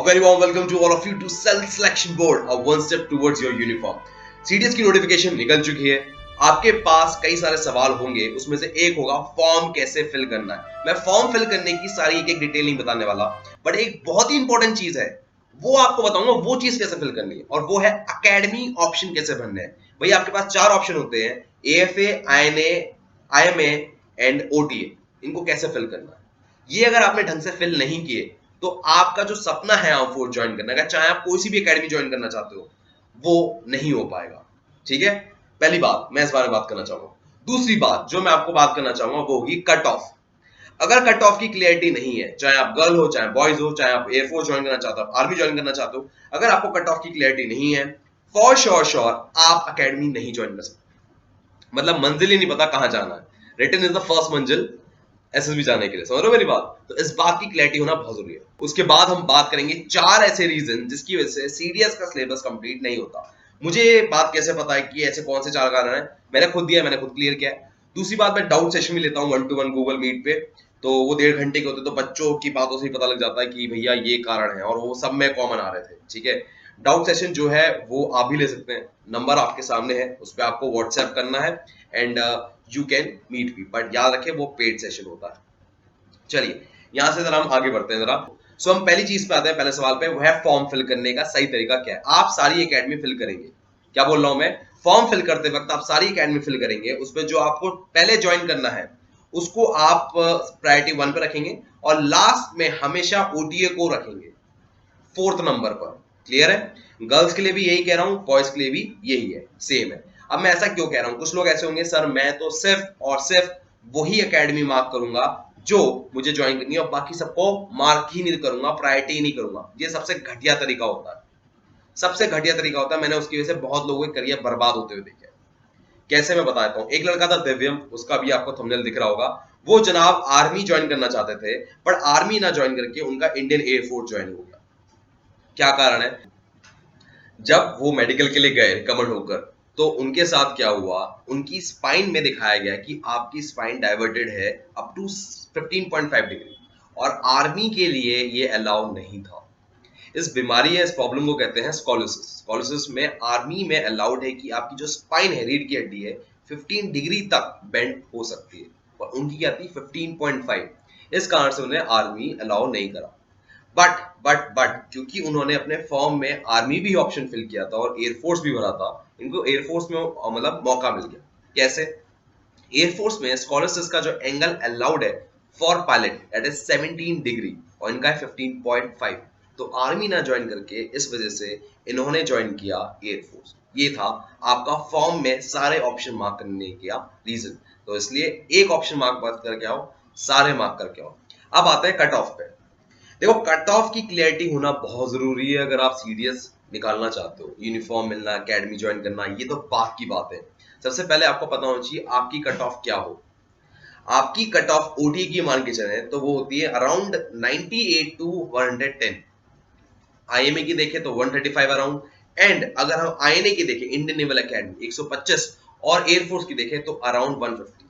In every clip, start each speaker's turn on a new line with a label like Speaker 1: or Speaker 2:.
Speaker 1: A very warm welcome to all of you to Self Selection Board, a one step towards your uniform. CDS की notification निकल चुकी है। आपके पास कई सारे सवाल होंगे, उसमें से एक होगा फॉर्म कैसे फिल करना है। मैं फॉर्म फिल करने की सारी एक डिटेल नहीं बताने वाला, बट एक बहुत ही इंपॉर्टेंट चीज है वो आपको बताऊंगा, वो चीज कैसे फिल करनी है, और वो है अकेडमी ऑप्शन कैसे भरने हैं। भाई आपके पास चार ऑप्शन होते हैं, AFA, INA, IMA and OTA. इनको कैसे फिल करना है, ये अगर आपने ढंग से फिल नहीं किए तो आपका जो सपना है आर्म फोर्स ज्वाइन करने का, चाहे आप कोई सी भी एकेडमी ज्वाइन करना चाहते हो, वो नहीं हो पाएगा। ठीक है, पहली बात मैं इस बारे में बात करना चाहूंगा। दूसरी बात जो मैं आपको बात करना चाहूंगा वो होगी कट ऑफ। अगर कट ऑफ की क्लियरिटी नहीं है, चाहे आप गर्ल हो, चाहे बॉयज हो, चाहे आप एयरफोर्स ज्वाइन करना चाहते हो, आर्मी ज्वाइन करना चाहते हो, अगर आपको कट ऑफ की क्लियरिटी नहीं है, फॉर श्योर आप अकेडमी नहीं ज्वाइन कर सकते। मतलब मंजिल ही नहीं पता कहां जाना है। रिटन इज द फर्स्ट मंजिल एसएसबी जाने के लिए, समझ रहे हो मेरी बात? तो इस बात की क्लैरिटी होना बहुत जरूरी है। उसके बाद हम बात करेंगे चार ऐसे रीजन जिसकी वजह से सीडीएस का सिलेबस कंप्लीट नहीं होता। मुझे ये बात कैसे पता है कि ऐसे कौन से चार कारण हैं? मैंने खुद दिया, मैंने खुद क्लियर किया है। दूसरी बात, मैं डाउट सेशन भी लेता हूँ 1-to-1 गूगल मीट पे, तो वो 1.5 घंटे के होते, तो बच्चों की बातों से ही पता लग जाता है कि भैया ये कारण है, और वो सब में कॉमन आ रहे थे। ठीक है, डाउट सेशन जो है वो आप भी ले सकते हैं, नंबर आपके सामने है, उस पर आपको व्हाट्सएप करना है and you can meet me, but याद रखें वो पेड सेशन होता है। चलिए यहां से जरा हम आगे बढ़ते हैं जरा। सो हम पहली चीज पे आते हैं, पहले सवाल पे, वो है फॉर्म फिल करने का सही तरीका क्या है। आप सारी एकेडमी फिल करेंगे, क्या बोल रहा हूं मैं, फॉर्म फिल करते वक्त आप सारी एकेडमी फिल करेंगे, उसमें जो आपको पहले ज्वाइन करना है उसको आप प्रायोरिटी 1 पे रखेंगे, और लास्ट में हमेशा ओटीए को रखेंगे 4th नंबर पर। क्लियर है? गर्ल्स के लिए भी यही कह रहा हूं, बॉयज के लिए भी यही है, सेम है। अब मैं ऐसा क्यों कह रहा हूं, कुछ लोग ऐसे होंगे, सर मैं तो सिर्फ और सिर्फ वही एकेडमी मार्क करूंगा जो मुझे ज्वाइन करनी है, और बाकी सबको मार्क ही नहीं करूंगा, प्रायोरिटी ही नहीं करूंगा। ये सबसे घटिया तरीका होता है, सबसे घटिया तरीका होता है। मैंने उसकी वजह से बहुत लोगों के करियर बर्बाद होते हुए देखे। कैसे, मैं बताता हूँ। एक लड़का था दिव्यम, उसका भी आपको थंबनेल दिख रहा होगा। वो जनाब आर्मी ज्वाइन करना चाहते थे, पर आर्मी ना ज्वाइन करके उनका इंडियन एयरफोर्स ज्वाइन हो गया। क्या कारण है? जब वो मेडिकल के लिए गए रिकमेंड होकर, तो उनके साथ क्या हुआ, उनकी स्पाइन में दिखाया गया कि आपकी स्पाइन डाइवर्टेड है अप टू 15.5 डिग्री, और आर्मी के लिए ये अलाउ नहीं था। इस बीमारी है, इस प्रॉब्लम को कहते हैं स्कोलियोसिस। स्कोलियोसिस में आर्मी में अलाउड है कि आपकी जो स्पाइन है, रीढ़ की हड्डी है, 15 डिग्री तक बेंड हो सकती है, और उनकी क्या थी 15.5। इस कारण से उन्हें आर्मी अलाउ नहीं करा। बट क्योंकि उन्होंने अपने फॉर्म में आर्मी भी ऑप्शन फिल किया था और एयरफोर्स भी भरा था, इनको एयरफोर्स में मतलब मौका मिल गया। कैसे? एयरफोर्स में स्कोलियोसिस का जो एंगल अलाउड है for pilot that is 17 degree, और इनका है 15.5। तो आर्मी ना ज्वाइन करके इस वजह से इन्होंने ज्वाइन किया एयरफोर्स। ये था आपका फॉर्म में सारे ऑप्शन मार्क करने का रीजन। तो इसलिए एक ऑप्शन मार्क करके आओ, सारे मार्क करके आओ। अब आते हैं कट ऑफ पे। देखो, कट ऑफ की क्लियरिटी होना बहुत जरूरी है अगर आप सीडीएस निकालना चाहते हो, यूनिफॉर्म मिलना, एकेडमी ज्वाइन करना, ये तो बात की बात है। सबसे पहले आपको पता होना चाहिए आपकी कट ऑफ क्या हो। आपकी कट ऑफ ओटी की मान के चले तो वो होती है अराउंड 98 टू 110। आईएमए की देखें तो 135 अराउंड, एंड अगर हम आईएनए की देखें, इंडियन नेवल एकेडमी, 125, और एयरफोर्स की देखें तो अराउंड 150।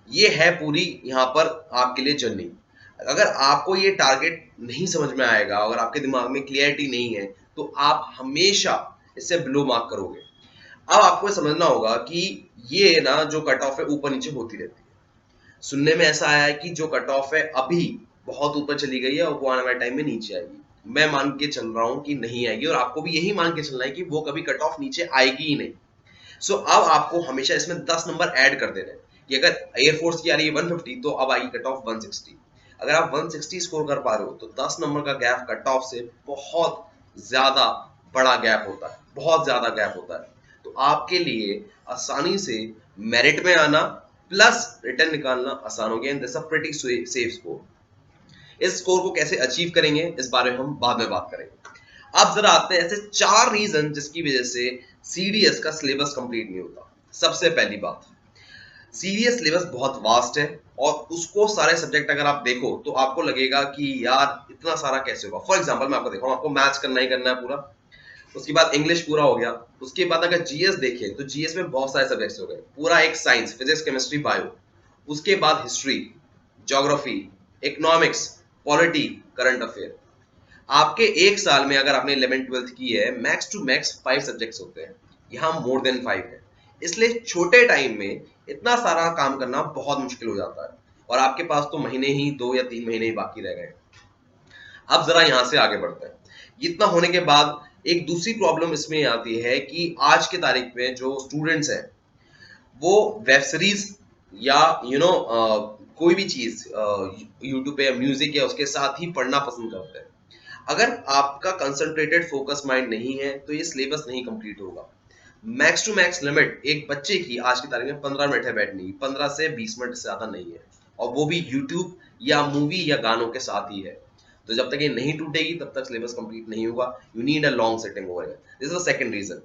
Speaker 1: ये है पूरी यहाँ पर आपके लिए जर्नी। अगर आपको ये टारगेट नहीं समझ में आएगा, अगर आपके दिमाग में क्लियरिटी नहीं है, तो आप हमेशा इससे बिलो मार्क करोगे। अब आपको समझना होगा कि ये ना जो कट ऑफ है ऊपर नीचे होती रहती है। सुनने में ऐसा आया है कि जो कट ऑफ है अभी बहुत ऊपर चली गई है और वो आने वाले टाइम में नीचे आएगी। मैं मान के चल रहा हूं कि नहीं आएगी, और आपको भी यही मान के चलना है कि वो कभी कट ऑफ नीचे आएगी ही नहीं। सो अब आपको हमेशा इसमें 10 नंबर ऐड कर देने हैं कि अगर एयरफोर्स की आ रही है 150, तो अब आएगी कट ऑफ 160। अगर आप 160 स्कोर कर पा रहे हो तो 10 नंबर का गैप कट ऑफ से बहुत ज्यादा बड़ा गैप होता है, बहुत ज्यादा गैप होता है। तो आपके लिए आसानी से मेरिट में आना प्लस रिटर्न निकालना आसान हो गया, and this a pretty safe score. इस स्कोर को कैसे अचीव करेंगे इस बारे में हम बाद में बात करेंगे। अब जरा आते हैं ऐसे 4 रीजन जिसकी वजह से सीडीएस का सिलेबस कंप्लीट नहीं होता। सबसे पहली बात, सीडीएस सिलेबस बहुत वास्ट है, और उसको सारे सब्जेक्ट अगर आप देखो तो आपको लगेगा कि यार इतना सारा कैसे होगा। फॉर एग्जांपल मैं आपको दिखाऊं, आपको मैथ्स करना ही करना है पूरा, उसके बाद इंग्लिश पूरा हो गया, उसके बाद अगर जीएस देखें तो जीएस में बहुत सारे सब्जेक्ट्स हो गए, पूरा एक साइंस, फिजिक्स, केमिस्ट्री, बायो, उसके बाद history, geography, economics, polity, current affair. आपके एक साल में अगर आपने 11th-12th की है, मैक्स टू मैक्स 5 सब्जेक्ट्स होते हैं, यहाँ मोर देन 5 है। इसलिए छोटे टाइम में इतना सारा काम करना बहुत मुश्किल हो जाता है और आपके पास तो महीने ही 2 या 3 महीने ही बाकी रह गए। अब जरा यहाँ से आगे बढ़ते हैं। इतना होने के बाद एक दूसरी प्रॉब्लम इसमें आती है कि आज के तारीख में जो स्टूडेंट्स हैं वो वेब सीरीज या कोई भी चीज यूट्यूब पे या म्यूजिक या उसके साथ ही पढ़ना पसंद करते हैं। अगर आपका कंसंट्रेटेड फोकस माइंड नहीं है तो ये सिलेबस नहीं कंप्लीट होगा। मैक्स टू मैक्स लिमिट एक बच्चे की आज की तारीख में 15 मिनट है बैठने की, 15 से 20 मिनट से ज्यादा नहीं है और वो भी यूट्यूब या मूवी या गानों के साथ ही है। तो जब तक ये नहीं टूटेगी तब तक सिलेबस कंप्लीट नहीं होगा। You need a long setting over here. This is the second reason.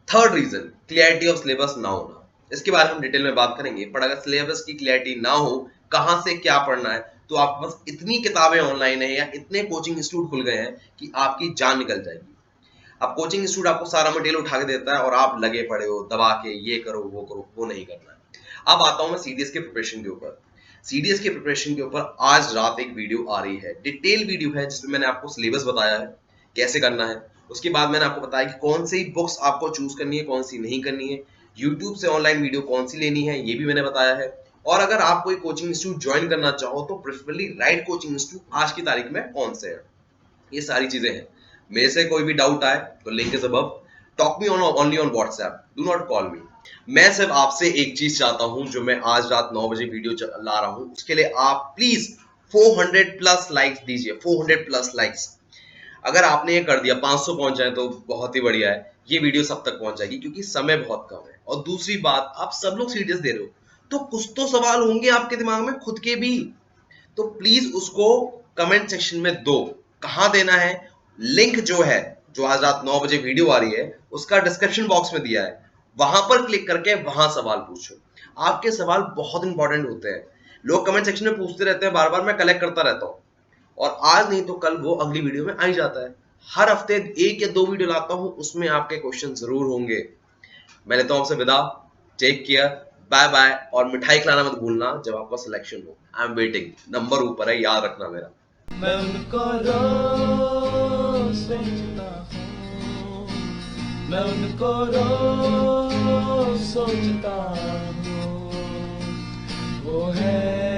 Speaker 1: Third reason, clarity of syllabus ना होना। इसके बारे में हम डिटेल में बात करेंगे, पर अगर सिलेबस की क्लियरिटी ना हो कहां से क्या पढ़ना है तो आपके पास इतनी किताबें ऑनलाइन है या इतने कोचिंग इंस्टीट्यूट खुल गए हैं कि आपकी जान निकल जाएगी। अब कोचिंग इंस्टीट्यूट आपको सारा मटेरियल उठा के देता है और आप लगे पड़े हो दबा के, ये करो, वो नहीं करना है। अब आता हूं मैं सीडीएस के प्रिपरेशन के ऊपर। सीडीएस के प्रिपरेशन के ऊपर आज रात एक वीडियो आ रही है, डिटेल वीडियो है जिसमें मैंने आपको सिलेबस बताया है कैसे करना है। उसके बाद मैंने आपको बताया कि कौन सी बुक्स आपको चूज करनी है, कौन सी नहीं करनी है, यूट्यूब से ऑनलाइन वीडियो कौन सी लेनी है, ये भी मैंने बताया है। और अगर आप कोई कोचिंग इंस्टीट्यूट ज्वाइन करना चाहो तो प्रेफरेबली राइट कोचिंग इंस्टीट्यूट आज की तारीख में कौन से है, ये सारी चीजें हैं। मेरे से कोई भी डाउट आए तो link is above. Talk me on only on WhatsApp, do not call मी। मैं सिर्फ आपसे एक चीज चाहता हूं, जो मैं आज रात 9 बजे वीडियो ला रहा हूं, उसके लिए आप प्लीज 400 प्लस लाइक्स दीजिए, 400 प्लस लाइक्स। अगर आपने ये कर दिया, 500 पहुंच जाए तो बहुत ही बढ़िया है। ये वीडियो सब तक पहुंच जाएगी क्योंकि समय बहुत कम है। और दूसरी बात, आप सब लोग सीरियस दे रहे हो तो कुछ तो सवाल होंगे आपके दिमाग में खुद के भी, तो प्लीज उसको कमेंट सेक्शन में दो। कहां देना है, लिंक जो है, जो आज रात 9 बजे वीडियो आ रही है उसका डिस्क्रिप्शन बॉक्स में दिया है, वहां पर क्लिक करके वहां सवाल पूछो। आपके सवाल बहुत इंपॉर्टेंट होते हैं। लोग कमेंट सेक्शन में पूछते रहते हैं बार बार, मैं कलेक्ट करता रहता हूं और आज नहीं तो कल वो अगली वीडियो में आ ही जाता है। हर हफ्ते 1 या 2 वीडियो लाता हूं, उसमें आपके क्वेश्चन जरूर होंगे। मैं लेता हूं आपसे विदा। Take care, bye bye. और मिठाई खिलाना मत भूलना जब आपका सिलेक्शन हो। आई एम वेटिंग, नंबर ऊपर है, याद रखना मेरा।
Speaker 2: मैं उनको रोज सोचता हूँ, मैं उनको रोज सोचता हूँ, वो है